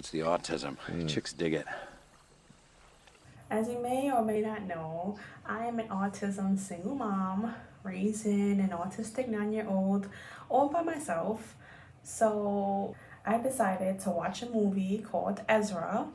It's the autism. Chicks dig it. As you may or may not know, I am an autism single mom, raising an autistic 9-year-old all by myself. So I decided to watch a movie called Ezra,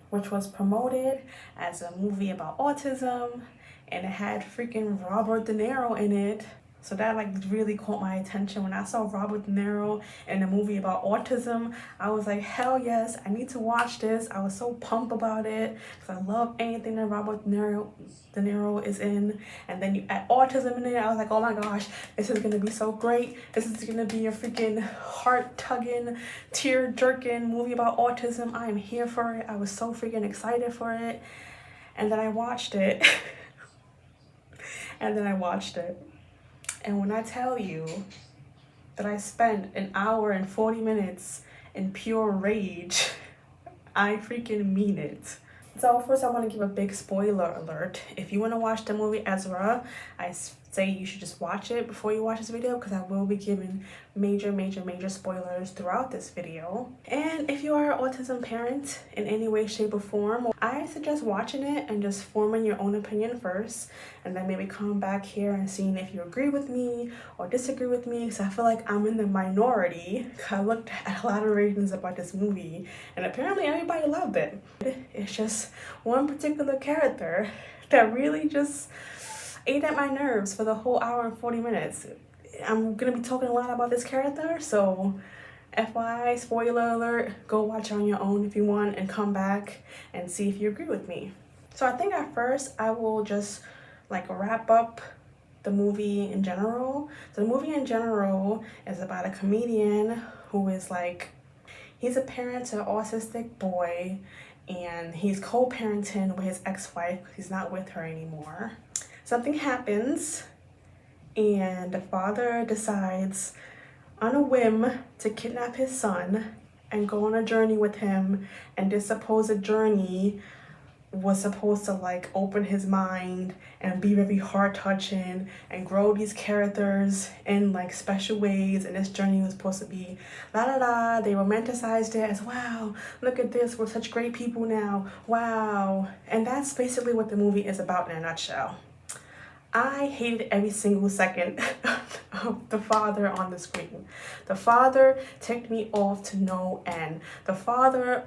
which was promoted as a movie about autism, and it had freaking Robert De Niro in it. So that like really caught my attention. When I saw Robert De Niro in a movie about autism, I was like, hell yes, I need to watch this. I was so pumped about it because I love anything that Robert De Niro is in. And then you add autism in it, I was like, oh my gosh, this is gonna be so great. This is gonna be a freaking heart-tugging, tear-jerking movie about autism. I am here for it. I was so freaking excited for it. And then I watched it. and then I watched it. And when I tell you that I spent an hour and 40 minutes in pure rage, I freaking mean it. So first I want to give a big spoiler alert. If you want to watch the movie Ezra, I say you should just watch it before you watch this video because I will be giving major spoilers throughout this video. And if you are an autism parent in any way, shape, or form, I suggest watching it and just forming your own opinion first, and then maybe come back here and seeing if you agree with me or disagree with me, because I feel like I'm in the minority. I looked at a lot of ratings about this movie and apparently everybody loved it. It's just one particular character that really just ate at my nerves for the whole hour and 40 minutes. I'm gonna be talking a lot about this character, so FYI, spoiler alert, go watch it on your own if you want and come back and see if you agree with me. So I think at first I will just like wrap up the movie in general. So the movie in general is about a comedian who is like, he's a parent to an autistic boy and he's co-parenting with his ex-wife. He's not with her anymore. Something happens and the father decides on a whim to kidnap his son and go on a journey with him, and this supposed journey was supposed to like open his mind and be very heart-touching and grow these characters in like special ways. And this journey was supposed to be la la la. They romanticized it as, wow, look at this, we're such great people now, wow. And that's basically what the movie is about in a nutshell. I hated every single second of the father on the screen. The father ticked me off to no end. The father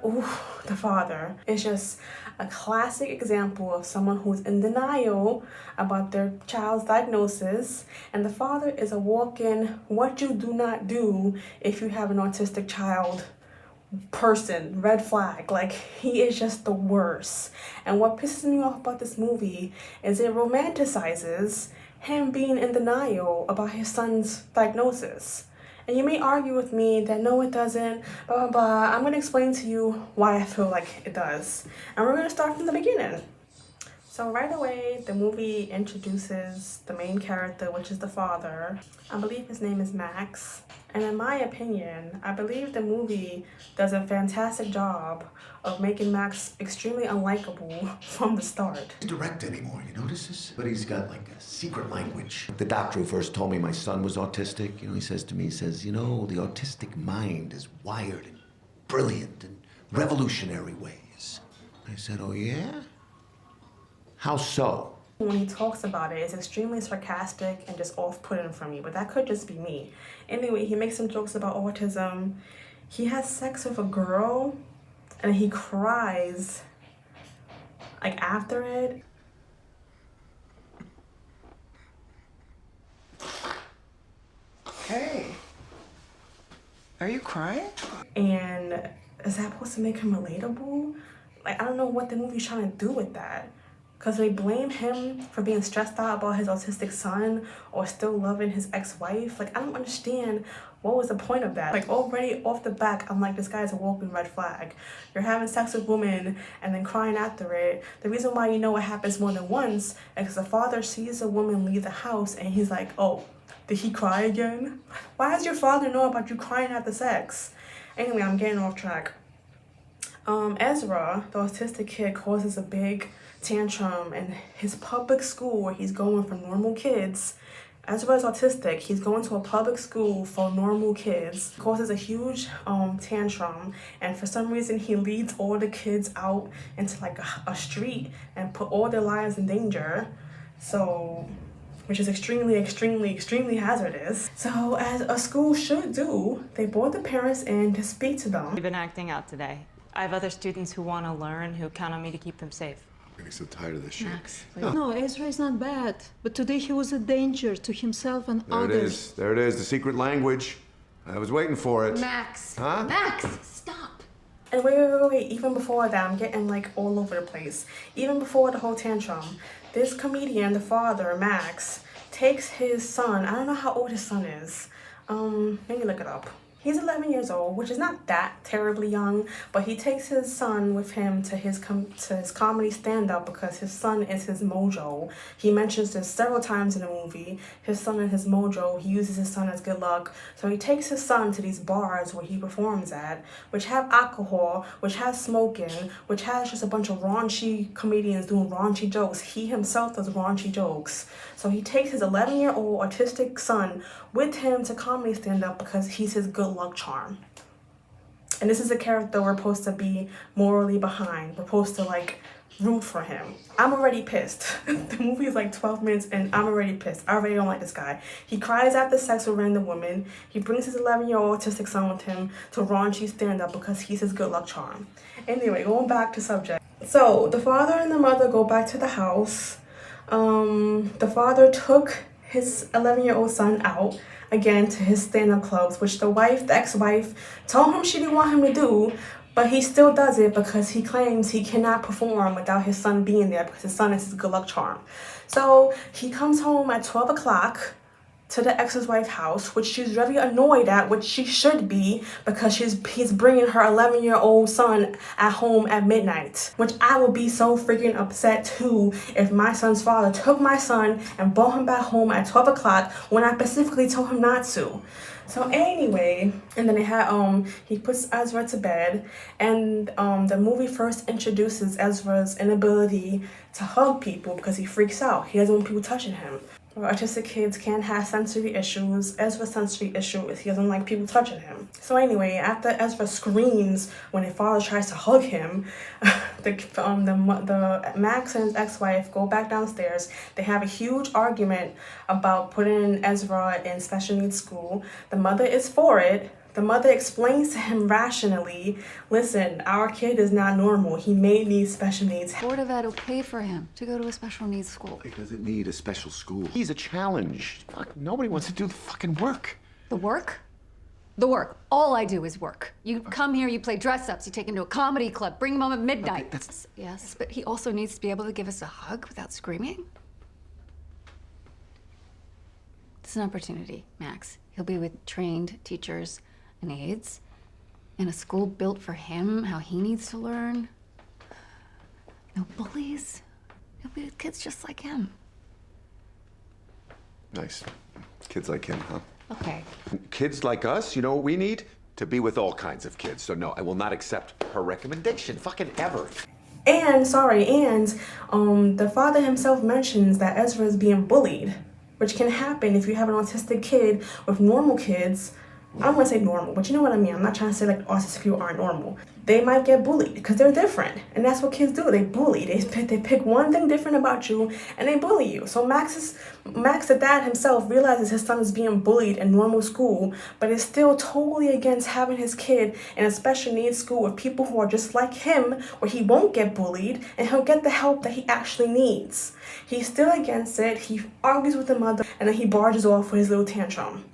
is just a classic example of someone who's in denial about their child's diagnosis. And the father is a walk-in what you do not do if you have an autistic child person, red flag. Like, he is just the worst. And what pisses me off about this movie is it romanticizes him being in denial about his son's diagnosis. And you may argue with me that no, it doesn't, blah blah blah. I'm gonna explain to you why I feel like it does, and we're gonna start from the beginning. So right away, the movie introduces the main character, which is the father. I believe his name is Max. And in my opinion, I believe the movie does a fantastic job of making Max extremely unlikable from the start. He's direct anymore, you notice this? But he's got like a secret language. The doctor who first told me my son was autistic, he says to me, the autistic mind is wired in brilliant and revolutionary ways. I said, oh yeah? How so? When he talks about it, it's extremely sarcastic and just off-putting for me, but that could just be me. Anyway, he makes some jokes about autism. He has sex with a girl and he cries like after it. Hey, are you crying? And is that supposed to make him relatable? Like, I don't know what the movie's trying to do with that. Because they blame him for being stressed out about his autistic son or still loving his ex-wife. Like, I don't understand what was the point of that. Like, already off the back, I'm like, this guy's a walking red flag. You're having sex with women and then crying after it. The reason why you know it happens more than once is because the father sees a woman leave the house and he's like, oh, did he cry again? Why does your father know about you crying after sex? Anyway, I'm getting off track. Ezra, the autistic kid, causes a big tantrum in his public school where he's going for normal kids, Ezra is autistic. He's going to a public school for normal kids, causes a huge tantrum, and for some reason he leads all the kids out into like a street and put all their lives in danger. So, which is extremely hazardous. So as a school should do, they brought the parents in to speak to them. We've been acting out today. I have other students who want to learn, who count on me to keep them safe. I'm getting so tired of this shit. Max, please. No, Ezra is not bad. But today he was a danger to himself and There it others. is. There it is. The secret language. I was waiting for it. Max. Huh? Max, stop. And wait, even before that, I'm getting like all over the place. Even before the whole tantrum, this comedian, the father, Max, takes his son, I don't know how old his son is. Let me look it up. He's 11 years old, which is not that terribly young, but he takes his son with him to his comedy stand-up because his son is his mojo. He mentions this several times in the movie. His son is his mojo. He uses his son as good luck. So he takes his son to these bars where he performs at, which have alcohol, which has smoking, which has just a bunch of raunchy comedians doing raunchy jokes. He himself does raunchy jokes. So he takes his 11-year-old autistic son with him to comedy stand-up because he's his good luck charm. And this is a character we're supposed to be morally behind. We're supposed to like root for him. I'm already pissed. The movie is like 12 minutes and I'm already pissed. I already don't like this guy. He cries after sex with random women. He brings his 11-year-old autistic son with him to raunchy stand-up because he's his good luck charm. Anyway, going back to subject. So the father and the mother go back to the house. The father took his 11-year-old son out again to his stand-up clubs, which the ex-wife, told him she didn't want him to do, but he still does it because he claims he cannot perform without his son being there because his son is his good luck charm. So he comes home at 12 o'clock to the ex-wife's house, which she's very annoyed at, which she should be, because he's bringing her 11-year-old son at home at midnight, which I would be so freaking upset too if my son's father took my son and brought him back home at 12 o'clock when I specifically told him not to. So anyway, and then they had he puts Ezra to bed, and the movie first introduces Ezra's inability to hug people because he freaks out. He doesn't want people touching him. Autistic kids can have sensory issues. Ezra's sensory issue is he doesn't like people touching him. So anyway, after Ezra screams when his father tries to hug him, the Max and his ex-wife go back downstairs. They have a huge argument about putting Ezra in special needs school. The mother is for it. The mother explains to him rationally, listen, our kid is not normal. He may need special needs. Board of Ed will pay for him to go to a special needs school. He doesn't need a special school. He's a challenge. Fuck, nobody wants to do the fucking work. The work? The work. All I do is work. You come here, you play dress-ups, you take him to a comedy club, bring him home at midnight. Okay, that's... Yes, but he also needs to be able to give us a hug without screaming. It's an opportunity, Max. He'll be with trained teachers and aides in a school built for him, how he needs to learn. No bullies. He'll be with kids just like him. Nice. Kids like him, huh? Okay. Kids like us, you know what we need? To be with all kinds of kids. So no, I will not accept her recommendation. Fucking ever. And the father himself mentions that Ezra is being bullied, which can happen if you have an autistic kid with normal kids. I don't want to say normal, but you know what I mean. I'm not trying to say like autistic people aren't normal. They might get bullied because they're different. And that's what kids do. They bully. They pick one thing different about you and they bully you. So Max, the dad himself, realizes his son is being bullied in normal school, but is still totally against having his kid in a special needs school with people who are just like him, where he won't get bullied and he'll get the help that he actually needs. He's still against it. He argues with the mother and then he barges off with his little tantrum.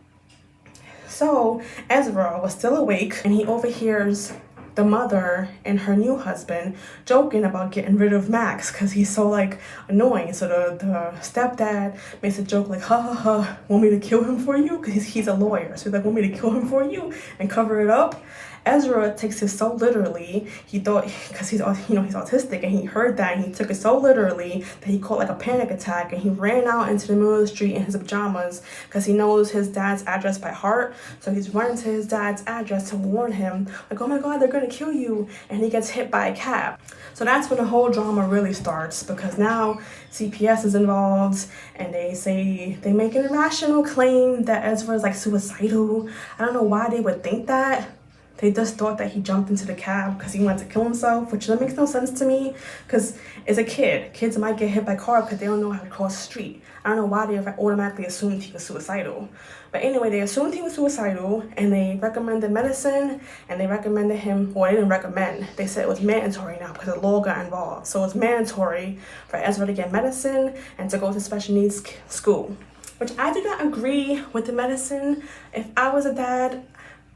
So Ezra was still awake and he overhears the mother and her new husband joking about getting rid of Max because he's so like annoying. So the stepdad makes a joke like, ha ha ha, want me to kill him for you? Because he's a lawyer. So he's like, want me to kill him for you and cover it up? Ezra takes it so literally. He thought, because he's autistic, and he heard that, and he took it so literally that he caught like a panic attack, and he ran out into the middle of the street in his pajamas because he knows his dad's address by heart. So he's running to his dad's address to warn him, like, oh my God, they're gonna kill you, and he gets hit by a cab. So that's when the whole drama really starts, because now CPS is involved, and they make an irrational claim that Ezra is like suicidal. I don't know why they would think that. They just thought that he jumped into the cab because he wanted to kill himself, which that makes no sense to me, because as a kid, kids might get hit by cars because they don't know how to cross the street. I don't know why they automatically assumed he was suicidal. But anyway, they assumed he was suicidal, and they recommended medicine, and they recommended him, well, they didn't recommend. They said it was mandatory now because the law got involved. So it's mandatory for Ezra to get medicine and to go to special needs school, which I do not agree with the medicine. If I was a dad,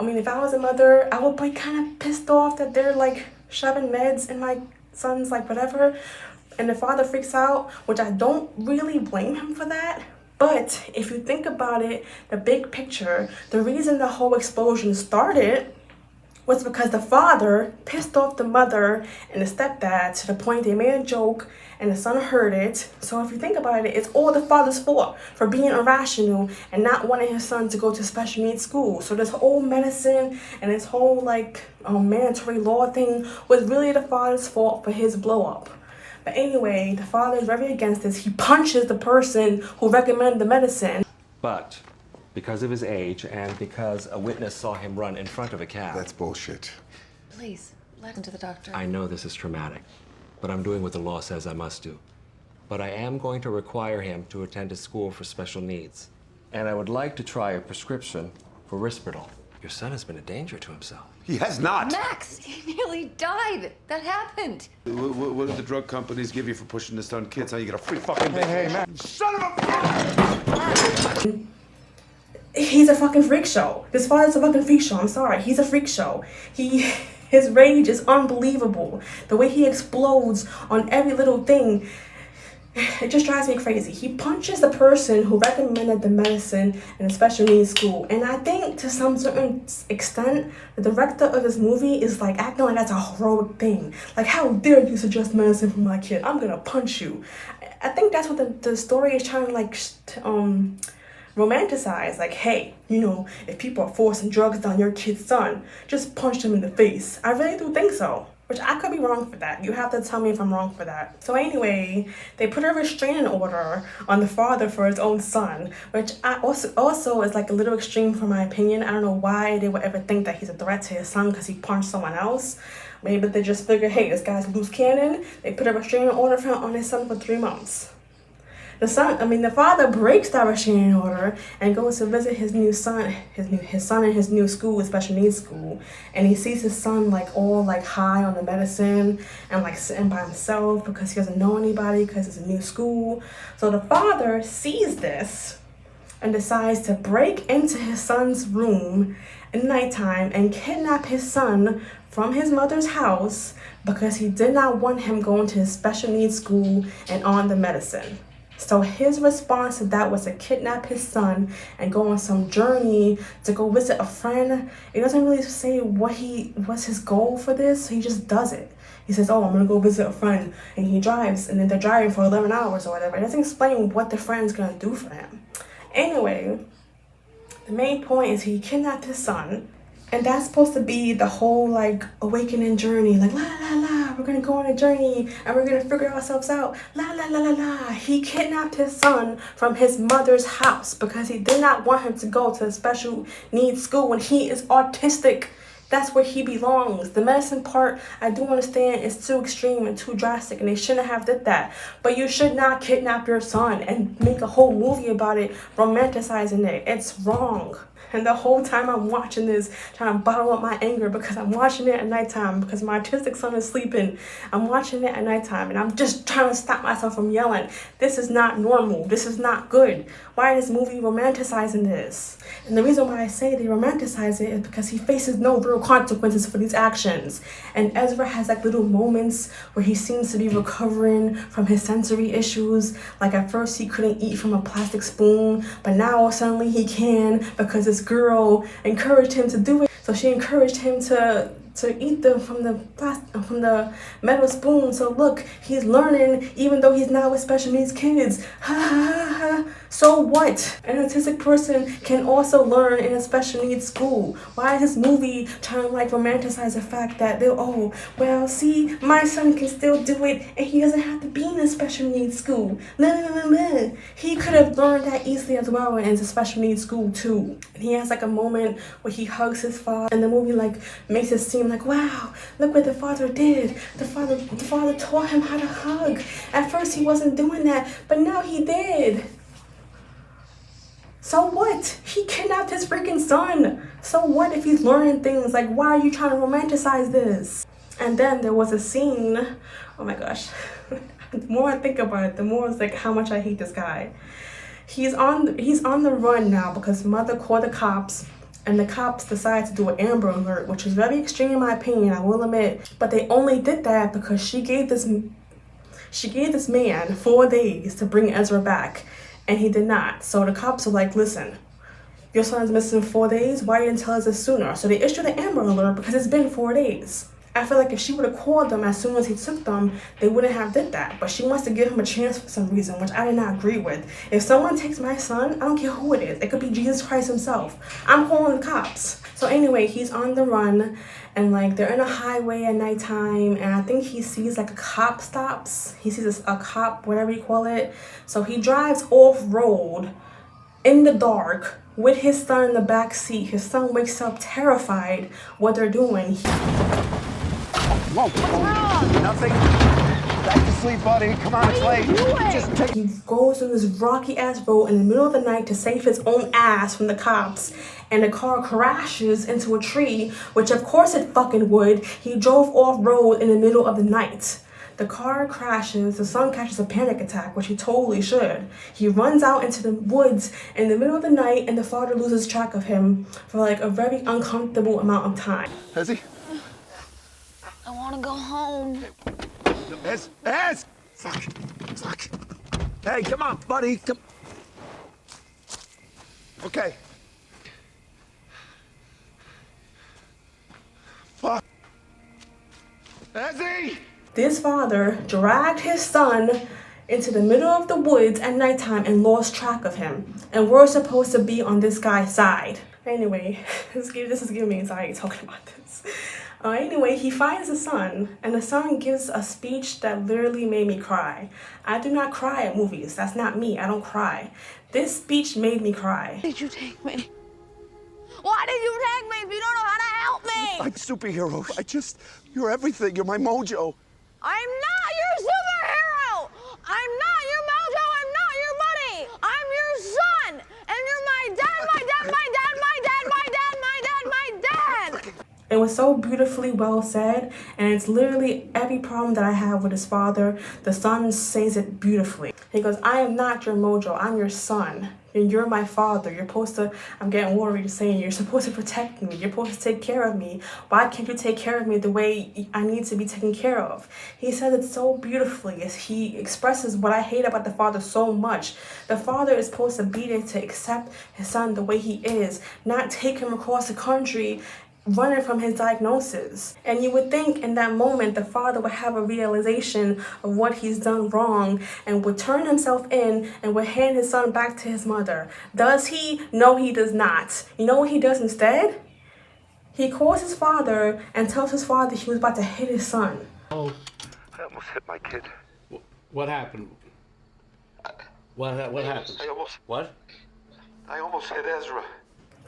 if I was a mother, I would be kind of pissed off that they're like shoving meds in my son's like whatever. And the father freaks out, which I don't really blame him for that. But if you think about it, the big picture, the reason the whole explosion started was because the father pissed off the mother and the stepdad to the point they made a joke and the son heard it. So if you think about it, it's all the father's fault for being irrational and not wanting his son to go to special needs school. So this whole medicine and this whole mandatory law thing was really the father's fault for his blow up. But anyway, the father is very against this. He punches the person who recommended the medicine. But because of his age and because a witness saw him run in front of a cab. That's bullshit. Please, let him to the doctor. I know this is traumatic, but I'm doing what the law says I must do. But I am going to require him to attend a school for special needs. And I would like to try a prescription for Risperdal. Your son has been a danger to himself. He has not. Max, he nearly died. That happened. What did the drug companies give you for pushing this on kids? Now you get a free fucking Hey, man. Son of a... He's a fucking freak show. This father's a fucking freak show. I'm sorry. He's a freak show. His rage is unbelievable. The way he explodes on every little thing, it just drives me crazy. He punches the person who recommended the medicine in a special needs school. And I think to some certain extent, the director of this movie is like acting like that's a heroic thing. Like, how dare you suggest medicine for my kid? I'm gonna punch you. I think that's what the story is trying to romanticize. Like, hey, if people are forcing drugs down your kid's son, just punch them in the face. I really do think so. Which I could be wrong for that. You have to tell me if I'm wrong for that. So anyway, they put a restraining order on the father for his own son, which I also is like a little extreme for my opinion. I don't know why they would ever think that he's a threat to his son because he punched someone else. Maybe they just figured, hey, this guy's a loose cannon. They put a restraining order on his son for 3 months. The father breaks that restraining order and goes to visit his new son, his son in his new school, special needs school, and he sees his son all high on the medicine and sitting by himself because he doesn't know anybody because it's a new school. So the father sees this and decides to break into his son's room at nighttime and kidnap his son from his mother's house because he did not want him going to his special needs school and on the medicine. So his response to that was to kidnap his son and go on some journey to go visit a friend. It doesn't really say what's his goal for this. He just does it. He says, oh, I'm going to go visit a friend. And he drives, and then they're driving for 11 hours or whatever. It doesn't explain what the friend's going to do for him. Anyway, the main point is he kidnapped his son. And that's supposed to be the whole awakening journey. La la la, we're gonna go on a journey and we're gonna figure ourselves out. La la la la la. He kidnapped his son from his mother's house because he did not want him to go to a special needs school when he is autistic. That's where he belongs. The medicine part, I do understand, is too extreme and too drastic, and they shouldn't have did that. But you should not kidnap your son and make a whole movie about it, romanticizing it. It's wrong. And the whole time I'm watching this, trying to bottle up my anger because I'm watching it at nighttime because my autistic son is sleeping. I'm watching it at nighttime and I'm just trying to stop myself from yelling. This is not normal. This is not good. Why is this movie romanticizing this? And the reason why I say they romanticize it is because he faces no real consequences for these actions. And Ezra has little moments where he seems to be recovering from his sensory issues. Like at first he couldn't eat from a plastic spoon, but now suddenly he can because his girl encouraged him to do it. So she encouraged him to eat them from the metal spoon. So look, he's learning even though he's not with special needs kids. Ha ha ha. So what? An autistic person can also learn in a special needs school. Why is this movie trying to like romanticize the fact that they're, oh, well, see, my son can still do it and he doesn't have to be in a special needs school. No. He could have learned that easily as well in a special needs school too. And he has like a moment where he hugs his father, and the movie like makes it seem like, wow, look what the father did. The father taught him how to hug. At first he wasn't doing that, but now he did. So what? He kidnapped his freaking son. So what if he's learning things? Like, why are you trying to romanticize this? And then there was a scene, oh my gosh. The more I think about it, the more it's like how much I hate this guy. He's on the run now because mother called the cops, and the cops decided to do an Amber Alert, which is very extreme in my opinion, I will admit. But they only did that because she gave this man 4 days to bring Ezra back, and he did not. So the cops are like, listen, your son's missing 4 days, why didn't you tell us this sooner? So they issued an Amber Alert because it's been 4 days. I feel like if she would have called them as soon as he took them, they wouldn't have did that. But she wants to give him a chance for some reason, which I did not agree with. If someone takes my son, I don't care who it is. It could be Jesus Christ himself. I'm calling the cops. So anyway, he's on the run, and like they're in a highway at nighttime, and I think he sees like a cop stops. He sees a cop, whatever you call it. So he drives off-road in the dark with his son in the back seat. His son wakes up terrified what they're doing. Whoa, what's wrong? Nothing. Back to sleep, buddy. Come on, it's late. He goes on this rocky ass road in the middle of the night to save his own ass from the cops, and the car crashes into a tree, which of course it fucking would. He drove off road in the middle of the night. The car crashes, the son catches a panic attack, which he totally should. He runs out into the woods in the middle of the night, and the father loses track of him for like a very uncomfortable amount of time. Has he? I want to go home. Ez! Fuck. Hey, come on, buddy. Come. Okay. Fuck. Ezzy! This father dragged his son into the middle of the woods at nighttime and lost track of him. And we're supposed to be on this guy's side. Anyway, this is giving me anxiety talking about this. Anyway, he finds the son, and the son gives a speech that literally made me cry. I do not cry at movies. That's not me. I don't cry. This speech made me cry. Why did you take me? Why did you take me if you don't know how to help me? I'm superhero. You're everything. You're my mojo. I'm not your superhero! I'm not your mojo! I'm not your buddy! I'm your son! And you're my dad, my dad, my dad, my dad, my dad, my dad, my dad! It was so beautifully well said, and it's literally every problem that I have with his father. The son says it beautifully. He goes, I am not your mojo, I'm your son. And you're my father. You're supposed to, I'm getting worried saying, you're supposed to protect me. You're supposed to take care of me. Why can't you take care of me the way I need to be taken care of? He says it so beautifully as he expresses what I hate about the father so much. The father is supposed to be there to accept his son the way he is, not take him across the country running from his diagnosis. And you would think in that moment the father would have a realization of what he's done wrong and would turn himself in and would hand his son back to his mother. Does he? No, he does not. You know what he does instead? He calls his father and tells his father he was about to hit his son. Oh, I almost hit my kid. What happened? What happened? What? I almost hit Ezra.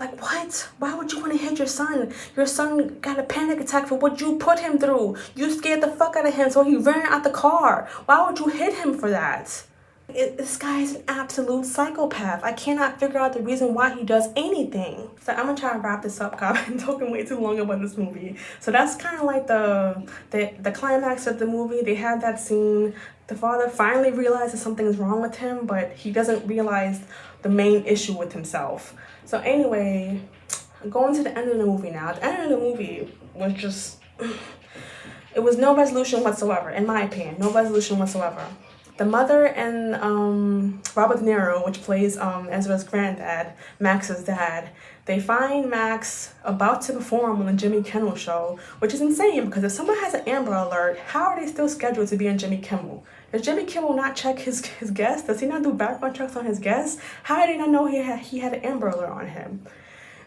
Like, what? Why would you want to hit your son? Your son got a panic attack for what you put him through. You scared the fuck out of him, so he ran out the car. Why would you hit him for that? This guy is an absolute psychopath. I cannot figure out the reason why he does anything. So I'm gonna try to wrap this up because I've been talking way too long about this movie. So that's kind of like the climax of the movie. They have that scene. The father finally realizes something is wrong with him, but he doesn't realize the main issue with himself. So anyway, going to the end of the movie now. The end of the movie was just, it was no resolution whatsoever, in my opinion, no resolution whatsoever. The mother and Robert De Niro, which plays Ezra's granddad, Max's dad, they find Max about to perform on the Jimmy Kimmel show, which is insane because if someone has an Amber Alert, how are they still scheduled to be on Jimmy Kimmel? Does Jimmy Kimmel not check his guests? Does he not do background checks on his guests? How did they not know he had an Amber Alert on him?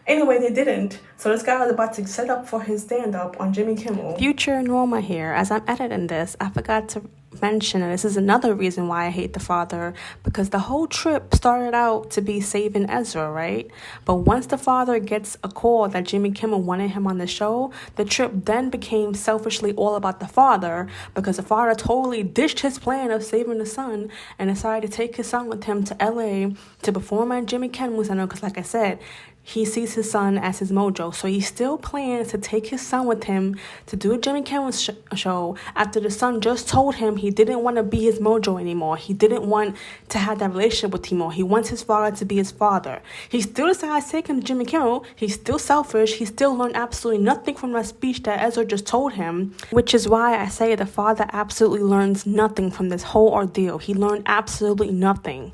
Anyway, they didn't. So this guy was about to set up for his stand-up on Jimmy Kimmel. Future Norma here. As I'm editing this, I forgot to mention, and this is another reason why I hate the father, because the whole trip started out to be saving Ezra, right? But once the father gets a call that Jimmy Kimmel wanted him on the show, the trip then became selfishly all about the father, because the father totally ditched his plan of saving the son and decided to take his son with him to LA to perform at Jimmy Kimmel Center, because like I said, he sees his son as his mojo. So he still plans to take his son with him to do a Jimmy Kimmel show after the son just told him he didn't want to be his mojo anymore. He didn't want to have that relationship with Timo. He wants his father to be his father. He still decides to take him to Jimmy Kimmel. He's still selfish. He still learned absolutely nothing from that speech that Ezra just told him, which is why I say the father absolutely learns nothing from this whole ordeal. He learned absolutely nothing.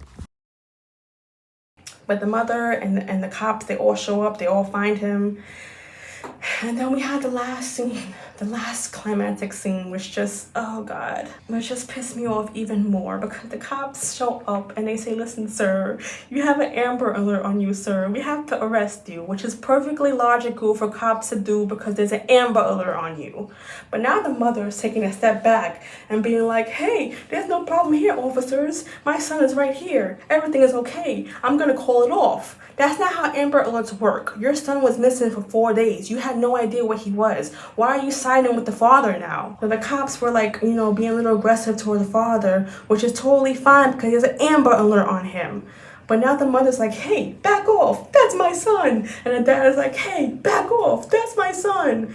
But the mother and the cops, they all show up, they all find him. And then we had the last scene, the last climactic scene, which just, oh God, which just pissed me off even more because the cops show up and they say, listen, sir, you have an Amber Alert on you, sir. We have to arrest you, which is perfectly logical for cops to do because there's an Amber Alert on you. But now the mother is taking a step back and being like, hey, there's no problem here, officers. My son is right here. Everything is okay. I'm going to call it off. That's not how Amber Alerts work. Your son was missing for 4 days. You had no idea where he was. Why are you siding with the father now? So the cops were like, being a little aggressive toward the father, which is totally fine because there's an Amber Alert on him. But now the mother's like, hey, back off. That's my son. And the dad is like, hey, back off. That's my son.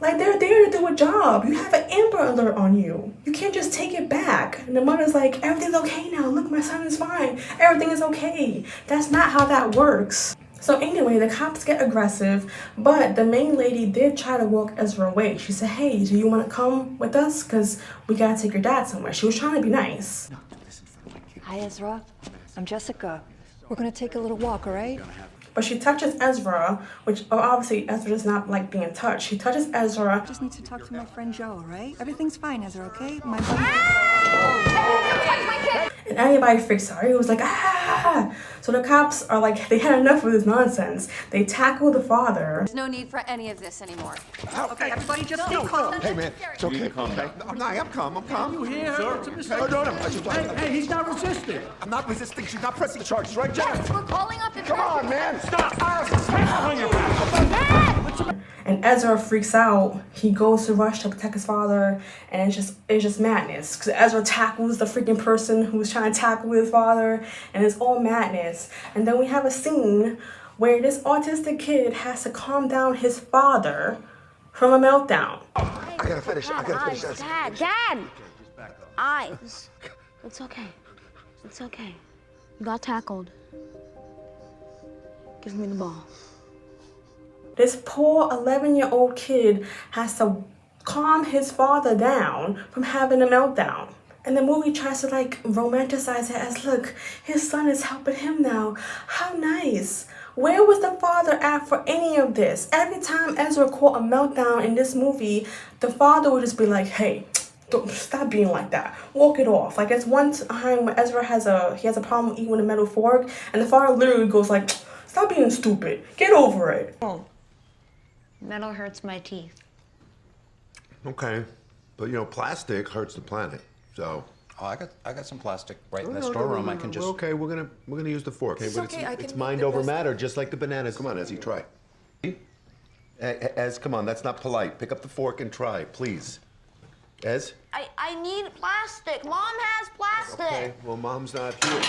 Like, they're there to do a job. You have an Amber Alert on you. You can't just take it back. And the mother's like, everything's okay now. Look, my son is fine. Everything is okay. That's not how that works. So anyway, the cops get aggressive, but the main lady did try to walk Ezra away. She said, hey, do you want to come with us? Because we got to take your dad somewhere. She was trying to be nice. Hi, Ezra. I'm Jessica. We're going to take a little walk, all right? But she touches Ezra, which obviously Ezra does not like being touched. She touches Ezra. I just need to talk to my friend Joe, all right? Everything's fine, Ezra, okay? My And everybody freaks out. It was like, ah! So the cops are like, they had enough of this nonsense. They tackle the father. There's no need for any of this anymore. Okay, everybody just stay calm. Hey, man, it's okay. calm down. I'm calm. You hear her? Hey, he's not resisting. I'm not resisting. She's not pressing the charges, right, Jack? We're calling up the Come on, man. Stop. And Ezra freaks out. He goes to rush to protect his father, and it's just madness. Because Ezra tackles the freaking person who's trying to tackle his father, and it's all madness. And then we have a scene where this autistic kid has to calm down his father from a meltdown. I gotta finish. Dad! Eyes. It's okay. It's okay. You got tackled. Give me the ball. This poor 11-year-old kid has to calm his father down from having a meltdown. And the movie tries to romanticize it as, look, his son is helping him now. How nice. Where was the father at for any of this? Every time Ezra caught a meltdown in this movie, the father would just be like, hey, don't stop being like that. Walk it off. Like, there's one time when Ezra has a problem eating with a metal fork, and the father literally goes like, stop being stupid. Get over it. Metal hurts my teeth. Okay, but plastic hurts the planet. So. Oh, I got some plastic right in the storeroom. I can just. Okay, we're gonna use the fork. It's okay, it's mind over matter, just like the bananas. Come on, Ezzy, try. Ez, come on, that's not polite. Pick up the fork and try, please. Ez? I need plastic. Mom has plastic. Okay, well, Mom's not here.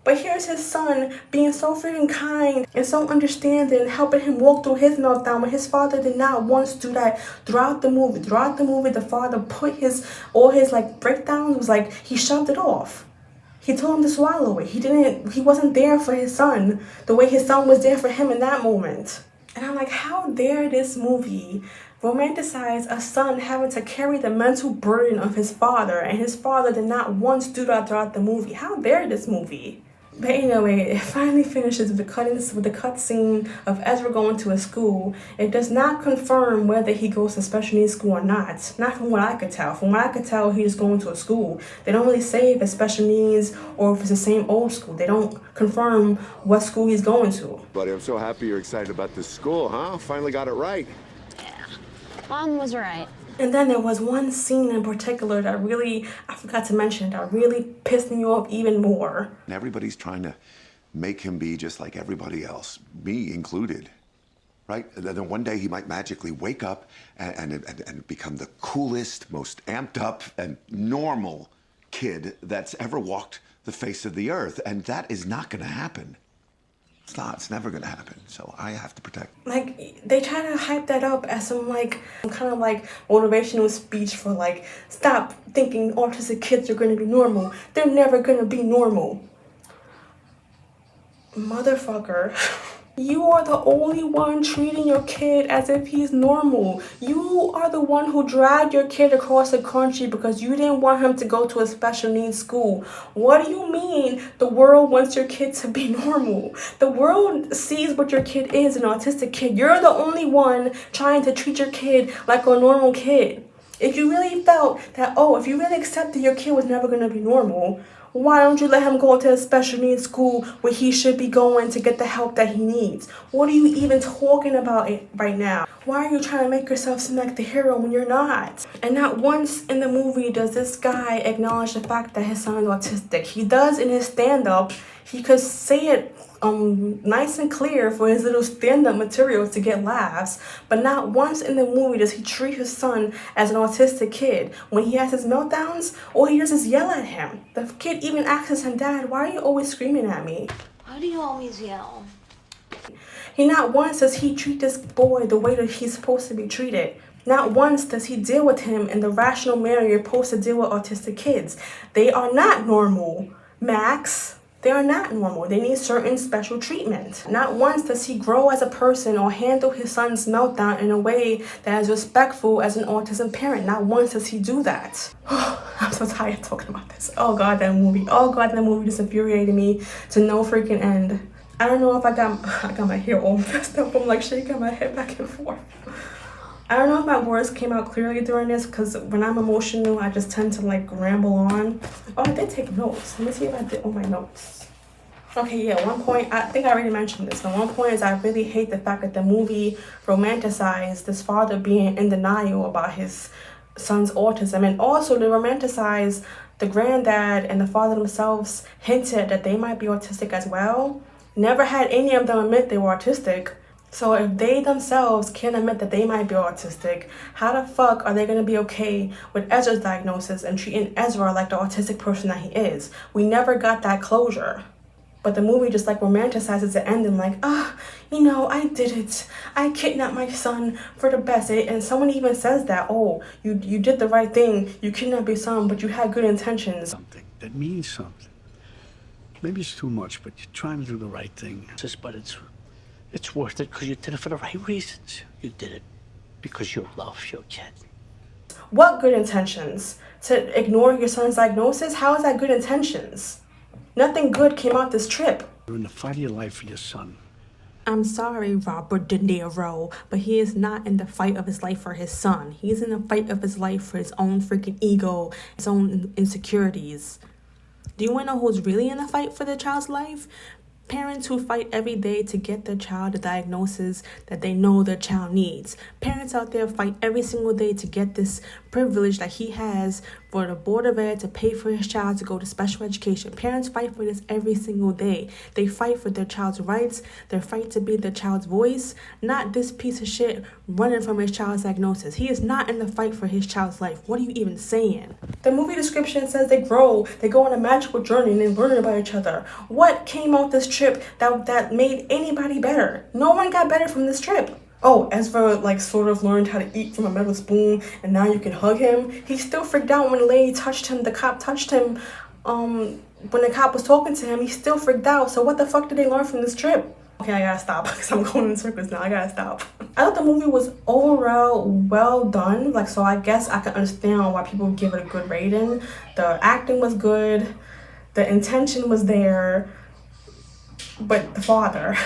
But here's his son being so freaking kind and so understanding, helping him walk through his meltdown when his father did not once do that throughout the movie. Throughout the movie, the father put all his breakdowns, was like, he shoved it off. He told him to swallow it. He wasn't there for his son the way his son was there for him in that moment. And I'm like, how dare this movie romanticize a son having to carry the mental burden of his father, and his father did not once do that throughout the movie. How dare this movie? But anyway, it finally finishes with the cut scene of Ezra going to a school. It does not confirm whether he goes to special needs school or not. Not from what I could tell. From what I could tell, he's going to a school. They don't really say if it's special needs or if it's the same old school. They don't confirm what school he's going to. Buddy, I'm so happy you're excited about this school, huh? Finally got it right. Mom was right. And then there was one scene in particular that I forgot to mention, that really pissed me off even more. And everybody's trying to make him be just like everybody else, me included, right? And then one day he might magically wake up and become the coolest, most amped up and normal kid that's ever walked the face of the earth. And that is not gonna happen. It's not. It's never gonna happen. So I have to protect. Like, they try to hype that up as some kind of motivational speech for stop thinking autistic kids are gonna be normal. They're never gonna be normal. Motherfucker. You are the only one treating your kid as if he's normal. You are the one who dragged your kid across the country because you didn't want him to go to a special needs school. What do you mean the world wants your kid to be normal? The world sees what your kid is, an autistic kid. You're the only one trying to treat your kid like a normal kid. If you really felt that, if you really accepted your kid was never going to be normal, why don't you let him go to a special needs school where he should be going to get the help that he needs? What are you even talking about right now? Why are you trying to make yourself seem like the hero when you're not? And not once in the movie does this guy acknowledge the fact that his son is autistic. He does in his stand-up. He could say it nice and clear for his little stand-up materials to get laughs, but not once in the movie does he treat his son as an autistic kid. When he has his meltdowns, all he does is yell at him. The kid even asks him, "Dad, why are you always screaming at me?" Why do you always yell? He not once does he treat this boy the way that he's supposed to be treated. Not once does he deal with him in the rational manner you're supposed to deal with autistic kids. They are not normal, Max. They are not normal. They need certain special treatment. Not once does he grow as a person or handle his son's meltdown in a way that is respectful as an autism parent. Not once does he do that. I'm so tired of talking about this. Oh God, that movie. Oh God, that movie just infuriated me to no freaking end. I don't know if I got my hair all messed up. I'm shaking my head back and forth. I don't know if my words came out clearly during this, because when I'm emotional, I just tend to ramble on. Oh, I did take notes. Let me see if I did all my notes. Okay, yeah, one point, I think I already mentioned this, but one point is I really hate the fact that the movie romanticized this father being in denial about his son's autism, and also they romanticize the granddad and the father themselves hinted that they might be autistic as well. Never had any of them admit they were autistic. So if they themselves can't admit that they might be autistic, how the fuck are they going to be okay with Ezra's diagnosis and treating Ezra like the autistic person that he is? We never got that closure. But the movie just romanticizes the ending I did it. I kidnapped my son for the best. And someone even says that, you did the right thing. You kidnapped your son, but you had good intentions. Something that means something. Maybe it's too much, but you're trying to do the right thing. But it's worth it because you did it for the right reasons. You did it because you love your kid. What good intentions? To ignore your son's diagnosis? How is that good intentions? Nothing good came out this trip. You're in the fight of your life for your son. I'm sorry, Robert De Niro, but he is not in the fight of his life for his son. He's in the fight of his life for his own freaking ego, his own insecurities. Do you want to know who's really in the fight for their child's life? Parents who fight every day to get their child the diagnosis that they know their child needs. Parents out there fight every single day to get this privilege that he has for the Board of Ed to pay for his child to go to special education. Parents fight for this every single day. They fight for their child's rights. They fight to be their child's voice, not this piece of shit running from his child's diagnosis. He is not in the fight for his child's life. What are you even saying? The movie description says they grow, they go on a magical journey and they learn about each other. What came out this trip that made anybody better? No one got better from this trip. Ezra sort of learned how to eat from a metal spoon and now you can hug him. He still freaked out when the lady touched him, the cop touched him. When the cop was talking to him, he still freaked out. So what the fuck did they learn from this trip? Okay, I gotta stop because I'm going in circles now. I gotta stop. I thought the movie was overall well done. Like, so I guess I can understand why people give it a good rating. The acting was good. The intention was there. But the father,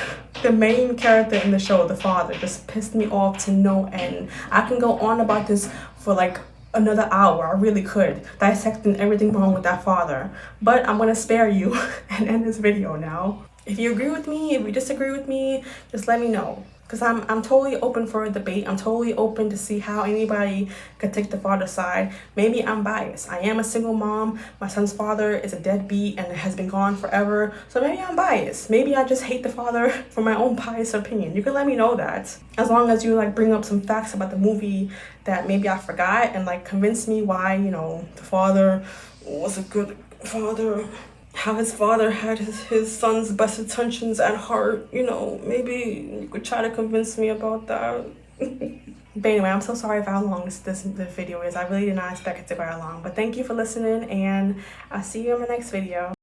the main character in the show, the father, just pissed me off to no end. I can go on about this for like another hour. I really could, dissecting everything wrong with that father. But I'm gonna spare you and end this video now. If you agree with me, if you disagree with me, just let me know. Because I'm totally open for a debate. I'm totally open to see how anybody could take the father's side. Maybe I'm biased. I am a single mom. My son's father is a deadbeat and has been gone forever. So maybe I'm biased. Maybe I just hate the father for my own biased opinion. You can let me know that. As long as you like bring up some facts about the movie that maybe I forgot and like convince me why, you know, the father was a good father. How his father had his son's best intentions at heart. You know, maybe you could try to convince me about that. But anyway, I'm so sorry for how long this video is. I really did not expect it to go that long. But thank you for listening, and I'll see you in my next video.